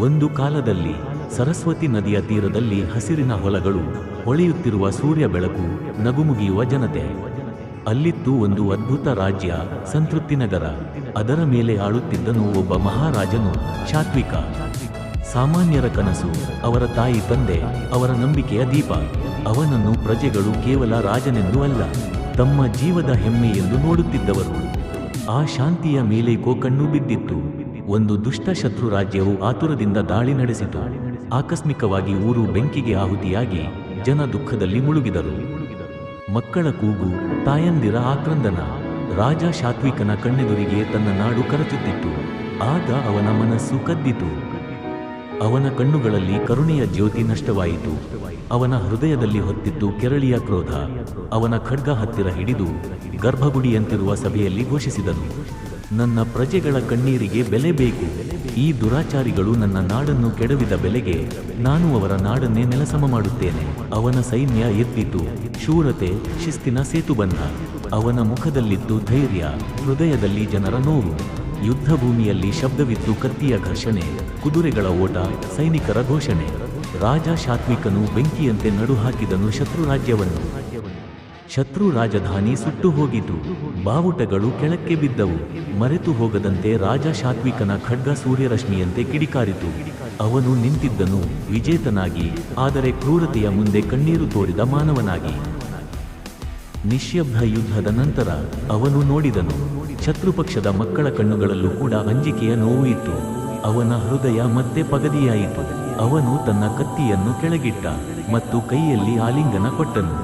ಒಂದು ಕಾಲದಲ್ಲಿ ಸರಸ್ವತಿ ನದಿಯ ತೀರದಲ್ಲಿ ಹಸಿರಿನ ಹೊಲಗಳು, ಹೊಳೆಯುತ್ತಿರುವ ಸೂರ್ಯ ಬೆಳಕು, ನಗುಮುಗಿಯುವ ಜನತೆ. ಅಲ್ಲಿತ್ತು ಒಂದು ಅದ್ಭುತ ರಾಜ್ಯ, ಸಂತೃಪ್ತಿ ನಗರ. ಅದರ ಮೇಲೆ ಆಳುತ್ತಿದ್ದನು ಒಬ್ಬ ಮಹಾರಾಜನು, ಶಾತ್ವಿಕ. ಸಾಮಾನ್ಯರ ಕನಸು, ಅವರ ತಾಯಿ ತಂದೆ, ಅವರ ನಂಬಿಕೆಯ ದೀಪ. ಅವನನ್ನು ಪ್ರಜೆಗಳು ಕೇವಲ ರಾಜನೆಂದು ಅಲ್ಲ, ತಮ್ಮ ಜೀವದ ಹೆಮ್ಮೆ ಎಂದು ನೋಡುತ್ತಿದ್ದವರು. ಆ ಶಾಂತಿಯ ಮೇಲೆ ಕಣ್ಣು ಬಿದ್ದಿತ್ತು. ಒಂದು ದುಷ್ಟ ಶತ್ರು ರಾಜ್ಯವು ಆತುರದಿಂದ ದಾಳಿ ನಡೆಸಿತು. ಆಕಸ್ಮಿಕವಾಗಿ ಊರು ಬೆಂಕಿಗೆ ಆಹುತಿಯಾಗಿ ಜನ ದುಃಖದಲ್ಲಿ ಮುಳುಗಿದರು. ಮಕ್ಕಳ ಕೂಗು, ತಾಯಂದಿರ ಆಕ್ರಂದನ. ರಾಜ ಶಾತ್ವಿಕನ ಕಣ್ಣೆದುರಿಗೆ ತನ್ನ ನಾಡು ಕರಚುತ್ತಿತ್ತು. ಆಗ ಅವನ ಮನಸ್ಸು ಕದ್ದಿತು. ಅವನ ಕಣ್ಣುಗಳಲ್ಲಿ ಕರುಣೆಯ ಜ್ಯೋತಿ ನಷ್ಟವಾಯಿತು. ಅವನ ಹೃದಯದಲ್ಲಿ ಹೊತ್ತಿತ್ತು ಕೆರಳಿಯ ಕ್ರೋಧ. ಅವನ ಖಡ್ಗ ಹತ್ತಿರ ಹಿಡಿದು ಗರ್ಭಗುಡಿಯಂತಿರುವ ಸಭೆಯಲ್ಲಿ ಘೋಷಿಸಿದನು, ನನ್ನ ಪ್ರಜೆಗಳ ಕಣ್ಣೀರಿಗೆ ಬೆಲೆ ಬೇಕು. ಈ ದುರಾಚಾರಿಗಳು ನನ್ನ ನಾಡನ್ನು ಕೆಡವಿದ ಬೆಲೆಗೆ ನಾನು ಅವರ ನಾಡನ್ನೇ ನೆಲಸಮ ಮಾಡುತ್ತೇನೆ. ಅವನ ಸೈನ್ಯ ಎದ್ದಿತು, ಶೂರತೆ, ಶಿಸ್ತಿನ ಸೇತುಬಂಧ. ಅವನ ಮುಖದಲ್ಲಿತ್ತು ಧೈರ್ಯ, ಹೃದಯದಲ್ಲಿ ಜನರ ನೋವು. ಯುದ್ಧ ಭೂಮಿಯಲ್ಲಿ ಶಬ್ದವಿತ್ತು ಕತ್ತಿಯ ಘರ್ಷಣೆ, ಕುದುರೆಗಳ ಓಟ, ಸೈನಿಕರ ಘೋಷಣೆ. ರಾಜ ಶಾತ್ವಿಕನು ಬೆಂಕಿಯಂತೆ ನಡು ಹಾಕಿದನು ಶತ್ರು ರಾಜ್ಯವನ್ನು. ಶತ್ರು ರಾಜಧಾನಿ ಸುಟ್ಟು ಹೋಗಿತು. ಬಾವುಟಗಳು ಕೆಳಕ್ಕೆ ಬಿದ್ದವು. ಮರೆತು ಹೋಗದಂತೆ ರಾಜ ಶಾತ್ವಿಕನ ಖಡ್ಗ ಸೂರ್ಯರಶ್ಮಿಯಂತೆ ಕಿಡಿಕಾರಿತು. ಅವನು ನಿಂತಿದ್ದನು ವಿಜೇತನಾಗಿ, ಆದರೆ ಕ್ರೂರತೆಯ ಮುಂದೆ ಕಣ್ಣೀರು ತೋರಿದ ಮಾನವನಾಗಿ. ನಿಶ್ಯಬ್ದ ಯುದ್ಧದ ನಂತರ ಅವನು ನೋಡಿದನು, ಶತ್ರುಪಕ್ಷದ ಮಕ್ಕಳ ಕಣ್ಣುಗಳಲ್ಲೂ ಕೂಡ ಅಂಜಿಕೆಯ ನೋವು ಇತ್ತು. ಅವನ ಹೃದಯ ಮತ್ತೆ ಪಗದಿಯಾಯಿತು. ಅವನು ತನ್ನ ಕತ್ತಿಯನ್ನು ಕೆಳಗಿಟ್ಟ ಮತ್ತು ಕೈಯಲ್ಲಿ ಆಲಿಂಗನ ಕೊಟ್ಟನು.